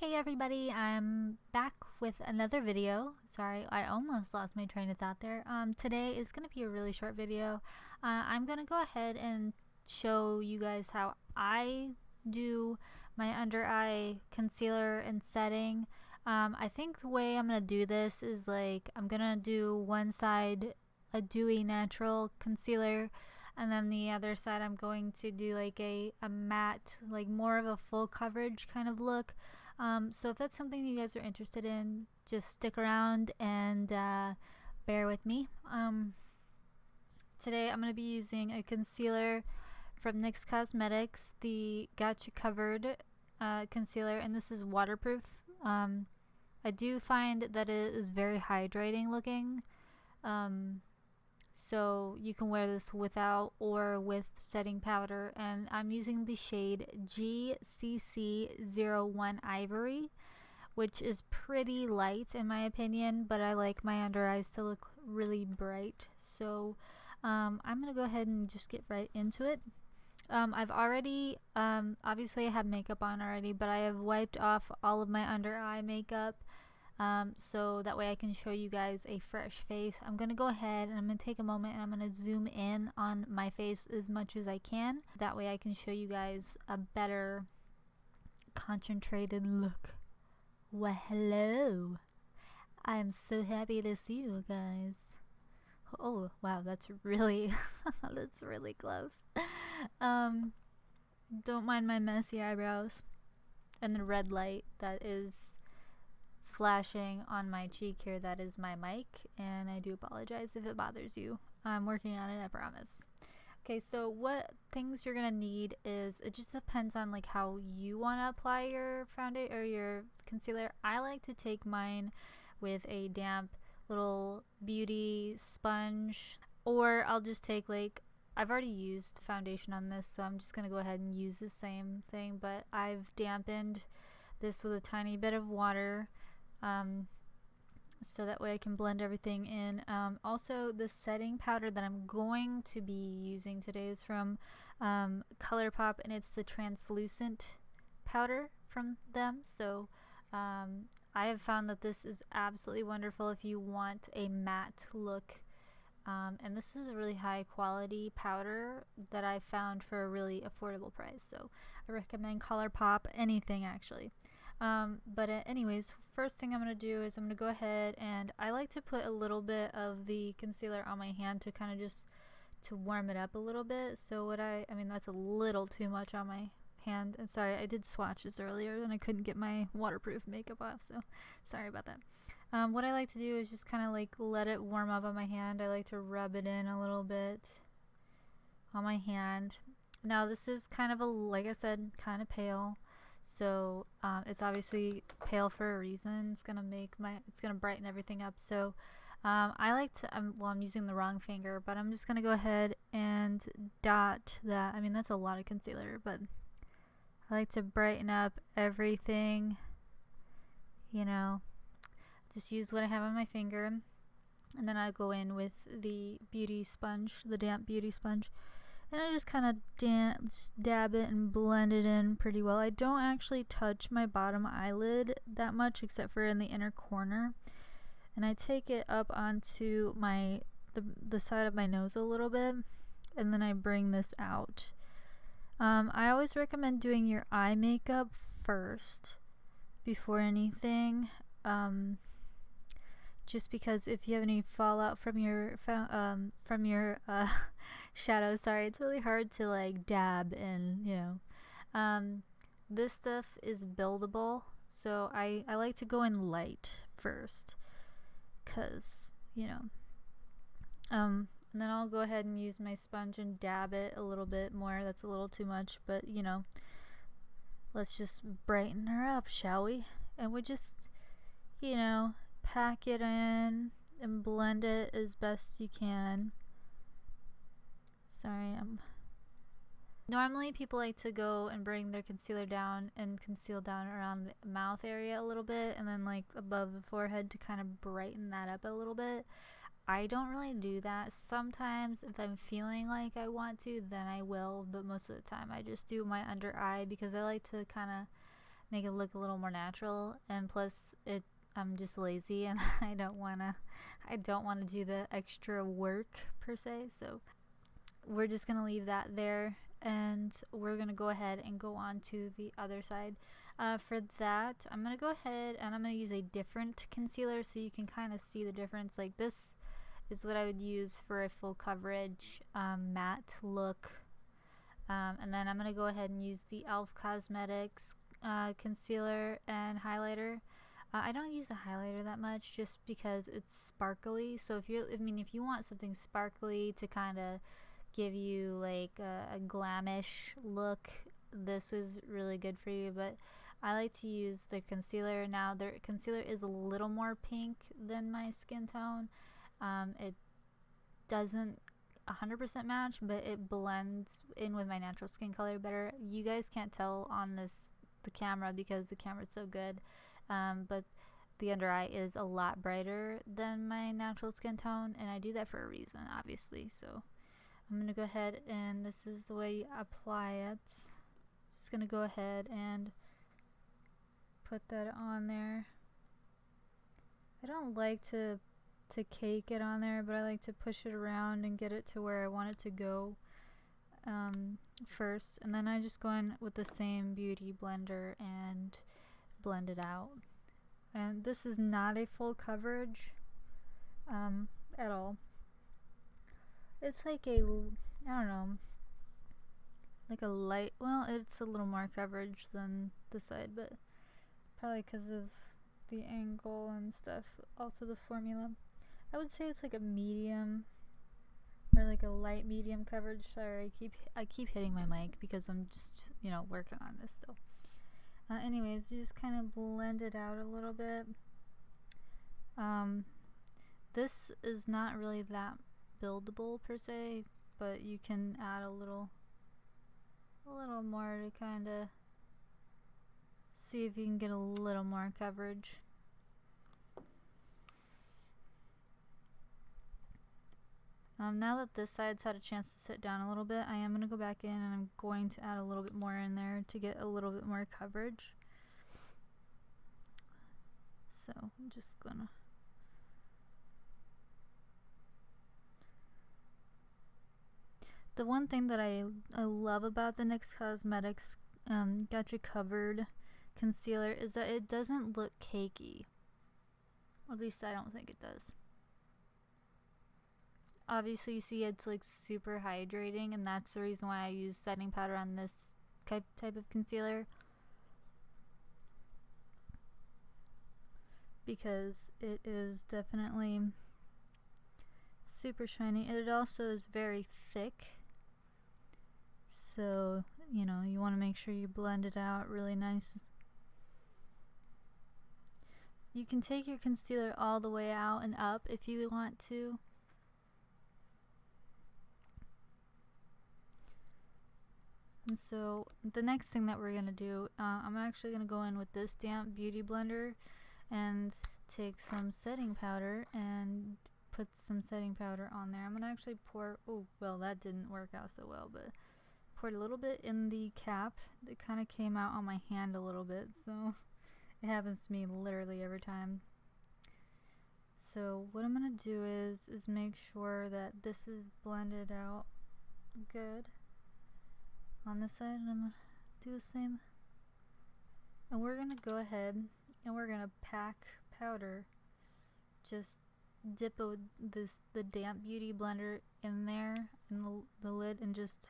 Hey everybody, I'm back with another video. Sorry, I almost lost my train of thought there. Today is going to be a really short video. I'm going to go ahead and show you guys how I do my under eye concealer and setting. I think the way I'm going to do this is like I'm going to do one side a dewy natural concealer, and then the other side I'm going to do like a matte, like more of a full coverage kind of look. So if that's something you guys are interested in, just stick around and bear with me. Today I'm going to be using a concealer from NYX Cosmetics, the Got You Covered concealer, and this is waterproof. I do find that it is very hydrating looking. So you can wear this without or with setting powder, and I'm using the shade GCC01 Ivory, which is pretty light in my opinion, but I like my under eyes to look really bright. So I'm gonna go ahead and just get right into it. I've already obviously I have makeup on already, but I have wiped off all of my under eye makeup. So that way I can show you guys a fresh face. I'm going to go ahead and I'm going to take a moment and I'm going to zoom in on my face as much as I can. That way I can show you guys a better concentrated look. Well, hello. I'm so happy to see you guys. Oh, wow, that's really, that's really close. Don't mind my messy eyebrows and the red light that is flashing on my cheek here. That is my mic, and I do apologize if it bothers you. I'm working on it, I promise. Okay, so what things you're gonna need is, it just depends on like how you want to apply your foundation or your concealer. I like to take mine with a damp little beauty sponge, or I'll just take like, I've already used foundation on this, so I'm just gonna go ahead and use the same thing, but I've dampened this with a tiny bit of water. So that way I can blend everything in. Also, the setting powder that I'm going to be using today is from ColourPoP, and it's the translucent powder from them. So I have found that this is absolutely wonderful if you want a matte look. And this is a really high quality powder that I found for a really affordable price. So I recommend ColourPoP, anything actually. Anyways, first thing I'm going to do is I'm going to go ahead, and I like to put a little bit of the concealer on my hand to kind of just to warm it up a little bit. So what I mean, that's a little too much on my hand, and sorry, I did swatches earlier and I couldn't get my waterproof makeup off, so sorry about that. What I like to do is just kind of like let it warm up on my hand. I like to rub it in a little bit on my hand. Now this is kind of a, like I said, kind of pale. So it's obviously pale for a reason. It's gonna brighten everything up. So I like to, well, I'm using the wrong finger, but I'm just gonna go ahead and dot that. I mean, that's a lot of concealer, but I like to brighten up everything, you know, just use what I have on my finger, and then I go in with the beauty sponge, the damp beauty sponge, and I just kind of dab it and blend it in pretty well. I don't actually touch my bottom eyelid that much except for in the inner corner, and I take it up onto the side of my nose a little bit, and then I bring this out. I always recommend doing your eye makeup first before anything, just because if you have any fallout from your shadow, sorry, it's really hard to like dab in, you know. This stuff is buildable, so I like to go in light first, cause you know, and then I'll go ahead and use my sponge and dab it a little bit more. That's a little too much, but you know, let's just brighten her up, shall we? And we just, you know, pack it in and blend it as best you can. Sorry, normally people like to go and bring their concealer down and conceal down around the mouth area a little bit, and then like above the forehead to kind of brighten that up a little bit. I don't really do that. Sometimes if I'm feeling like I want to, then I will, but most of the time I just do my under eye, because I like to kind of make it look a little more natural, and plus I'm just lazy and I don't wanna do the extra work per se, so we're just gonna leave that there, and we're gonna go ahead and go on to the other side. For that, I'm gonna go ahead and I'm gonna use a different concealer so you can kind of see the difference. Like, this is what I would use for a full coverage matte look, and then I'm gonna go ahead and use the E.L.F Cosmetics concealer and highlighter. I don't use the highlighter that much just because it's sparkly. So if you want something sparkly to kind of give you like a glamish look, this is really good for you. But I like to use the concealer. Now, their concealer is a little more pink than my skin tone. It doesn't 100% match, but it blends in with my natural skin color better. You guys can't tell on the camera because the camera's so good, but the under eye is a lot brighter than my natural skin tone, and I do that for a reason, obviously. So I'm gonna go ahead, and this is the way you apply it. Just gonna go ahead and put that on there. I don't like to cake it on there, but I like to push it around and get it to where I want it to go first, and then I just go in with the same beauty blender and blend it out. And this is not a full coverage at all. It's like I don't know, like a light, well, it's a little more coverage than this side, but probably because of the angle and stuff, also the formula. I would say it's like a medium or like a light medium coverage. Sorry, I keep hitting my mic because I'm just, working on this still. Anyways, you just kind of blend it out a little bit. This is not really that buildable per se, but you can add a little more to kind of see if you can get a little more coverage. Now that this side's had a chance to sit down a little bit, I am going to go back in and I'm going to add a little bit more in there to get a little bit more coverage. So I'm just gonna the one thing that I love about the NYX Cosmetics Got You Covered concealer is that it doesn't look cakey. At least I don't think it does. Obviously, you see it's like super hydrating, and that's the reason why I use setting powder on this type of concealer, because it is definitely super shiny. It also is very thick, so you want to make sure you blend it out really nice. You can take your concealer all the way out and up if you want to. And so the next thing that we're going to do, I'm actually going to go in with this damp beauty blender and take some setting powder and put some setting powder on there. I'm going to actually pour, oh well, that didn't work out so well, but poured a little bit in the cap. It kind of came out on my hand a little bit, so it happens to me literally every time. So what I'm going to do is make sure that this is blended out good on this side, and I'm going to do the same. And we're going to go ahead and we're going to pack powder. Just dip the damp beauty blender in there in the lid and just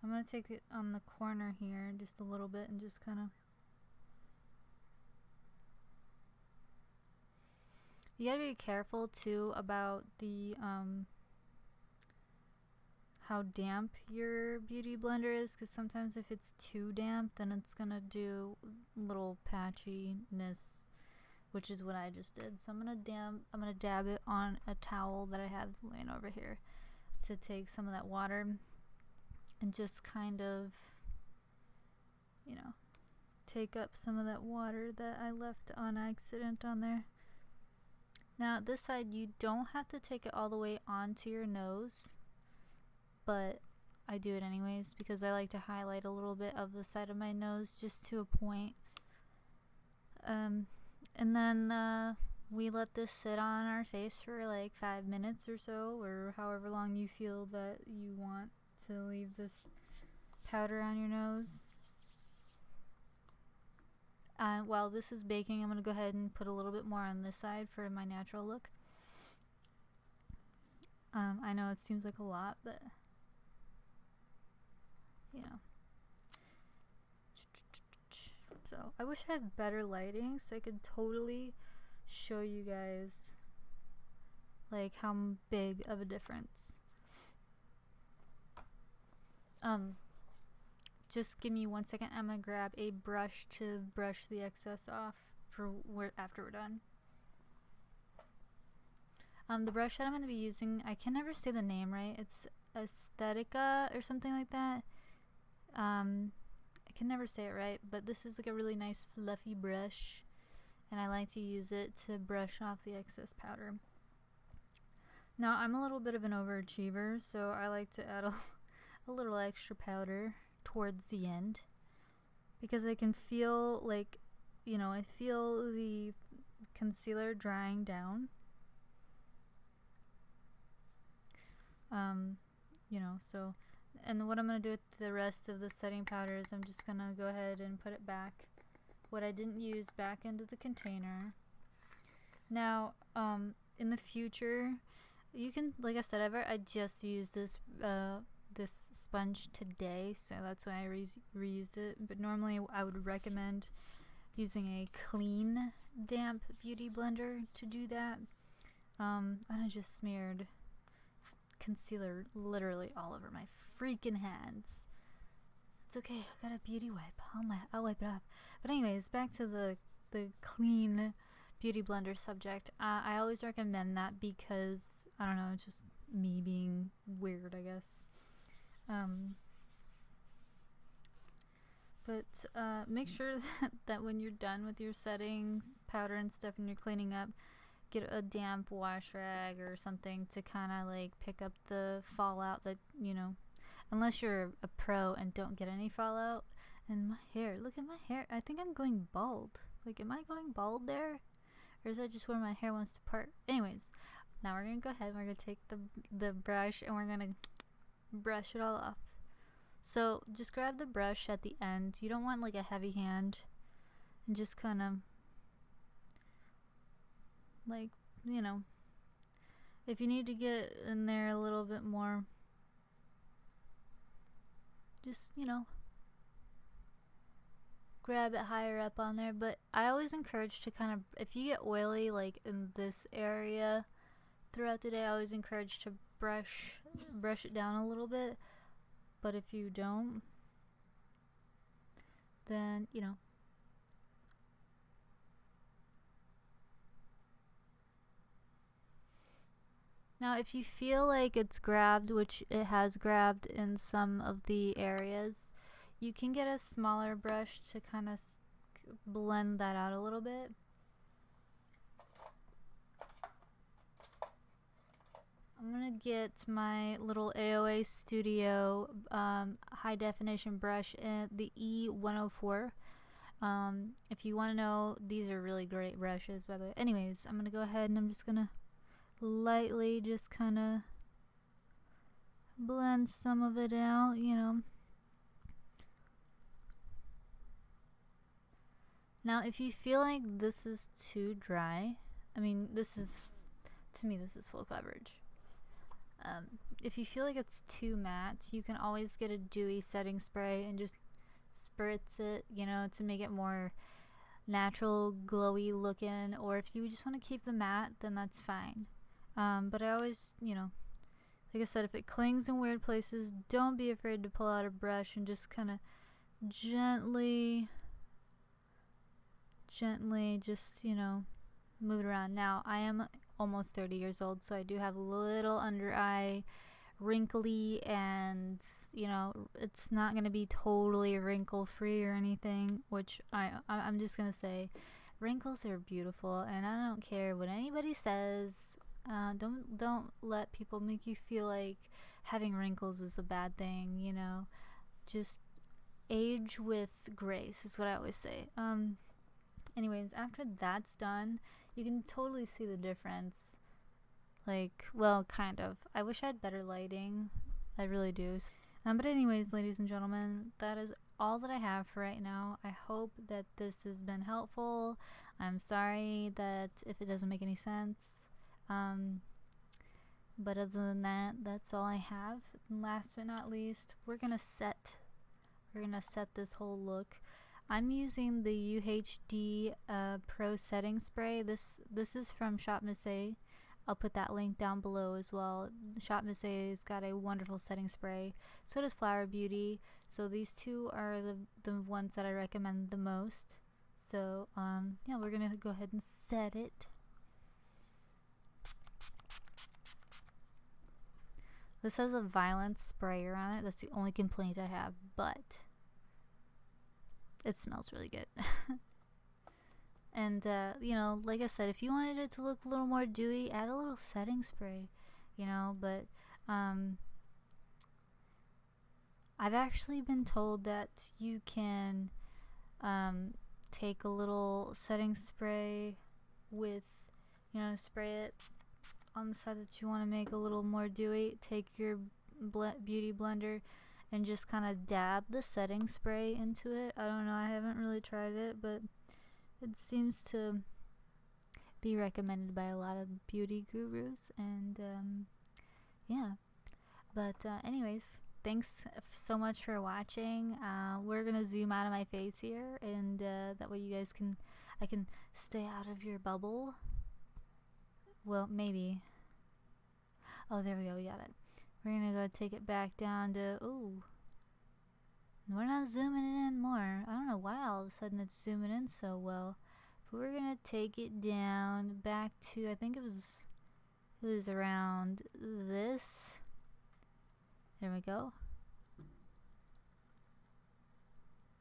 I'm going to take it on the corner here just a little bit and just kind of, you gotta be careful too about the how damp your beauty blender is, because sometimes if it's too damp, then it's gonna do little patchiness, which is what I just did. So I'm gonna dab it on a towel that I have laying over here to take some of that water and just kind of, take up some of that water that I left on accident on there. Now this side, you don't have to take it all the way onto your nose, but I do it anyways because I like to highlight a little bit of the side of my nose just to a point. And then we let this sit on our face for like 5 minutes or so, or however long you feel that you want to leave this powder on your nose. While this is baking, I'm going to go ahead and put a little bit more on this side for my natural look. I know it seems like a lot, but you know. So I wish I had better lighting so I could totally show you guys like how big of a difference. Just give me 1 second. I'm gonna grab a brush to brush the excess off for after we're done. The brush that I'm gonna be using, I can never say the name right. It's Aesthetica or something like that. I can never say it right, but this is like a really nice fluffy brush, and I like to use it to brush off the excess powder. Now I'm a little bit of an overachiever, so I like to add a little extra powder towards the end because I can feel like, you know, I feel the concealer drying down. You know, so, and what I'm going to do with the rest of the setting powder is I'm just going to go ahead and put it back, what I didn't use, back into the container. Now, in the future, you can, like I said, I just used this this sponge today, so that's why I reused it, but normally I would recommend using a clean, damp beauty blender to do that. And I just smeared concealer literally all over my freaking hands. It's okay, I got a beauty wipe. I'll wipe it off. But anyways, back to the clean beauty blender subject. I always recommend that because, I don't know, it's just me being weird, I guess. But make sure that when you're done with your settings, powder and stuff, and you're cleaning up, get a damp wash rag or something to kind of like pick up the fallout that, you know, unless you're a pro and don't get any fallout. And my hair, look at my hair. I think I'm going bald. Like, am I going bald there? Or is that just where my hair wants to part? Anyways, now we're going to go ahead and we're going to take the brush and we're going to brush it all off. So just grab the brush at the end. You don't want like a heavy hand, and just kind of like, you know, if you need to get in there a little bit more, just, you know, grab it higher up on there. But I always encourage to kind of, if you get oily like in this area throughout the day, I always encourage to brush it down a little bit. But if you don't, then, you know, now if you feel like it's grabbed, which it has grabbed in some of the areas, you can get a smaller brush to kind of blend that out a little bit. I'm gonna get my little AOA Studio high definition brush in the E104. If you want to know, these are really great brushes, by the way. Anyways, I'm gonna go ahead and I'm just gonna lightly just kind of blend some of it out, you know. Now, if you feel like this is too dry, I mean, this is, to me, this is full coverage. If you feel like it's too matte, you can always get a dewy setting spray and just spritz it, you know, to make it more natural, glowy looking. Or if you just want to keep the matte, then that's fine. But I always, you know, like I said, if it clings in weird places, don't be afraid to pull out a brush and just kind of gently just, you know, move it around. Now, I am almost 30 years old, so I do have a little under eye wrinkly, and, you know, it's not going to be totally wrinkle free or anything, which I'm just going to say wrinkles are beautiful, and I don't care what anybody says. Don't let people make you feel like having wrinkles is a bad thing, you know. Just age with grace is what I always say. Anyways, after that's done, you can totally see the difference. Like, well, kind of. I wish I had better lighting. I really do. But anyways, ladies and gentlemen, that is all that I have for right now. I hope that this has been helpful. I'm sorry that if it doesn't make any sense. But other than that, that's all I have. And last but not least, we're gonna set this whole look. I'm using the UHD Pro Setting Spray. This is from Shop Missy. I'll put that link down below as well. Shop Missy's got a wonderful setting spray. So does Flower Beauty. So these two are the ones that I recommend the most. So yeah, we're gonna go ahead and set it. This has a Violence sprayer on it. That's the only complaint I have, but it smells really good. And you know, like I said, if you wanted it to look a little more dewy, add a little setting spray, you know. But I've actually been told that you can take a little setting spray with, you know, spray it on the side that you want to make a little more dewy. Take your beauty blender and just kind of dab the setting spray into it. I don't know, I haven't really tried it, but it seems to be recommended by a lot of beauty gurus. And yeah, but anyways, thanks so much for watching. We're gonna zoom out of my face here, and that way you guys I can stay out of your bubble. Well, maybe. Oh, there we go, we got it. We're gonna go take it back down to, ooh, we're not zooming it in more. I don't know why all of a sudden it's zooming in so well. But we're gonna take it down back to, I think it was around this. There we go.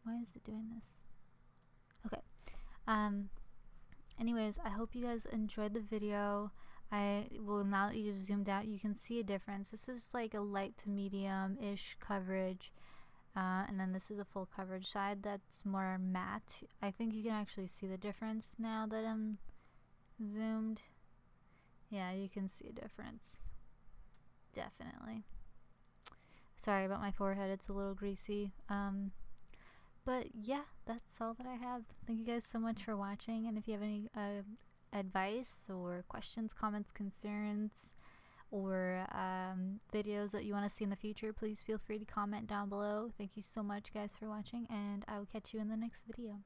Why is it doing this? Okay. Anyways, I hope you guys enjoyed the video. Now that you've zoomed out, you can see a difference. This is like a light to medium-ish coverage. And then this is a full coverage side that's more matte. I think you can actually see the difference now that I'm zoomed. Yeah, you can see a difference. Definitely. Sorry about my forehead, it's a little greasy. But yeah, that's all that I have. Thank you guys so much for watching, and if you have any advice or questions, comments, concerns, or videos that you want to see in the future, please feel free to comment down below. Thank you so much guys for watching, and I will catch you in the next video.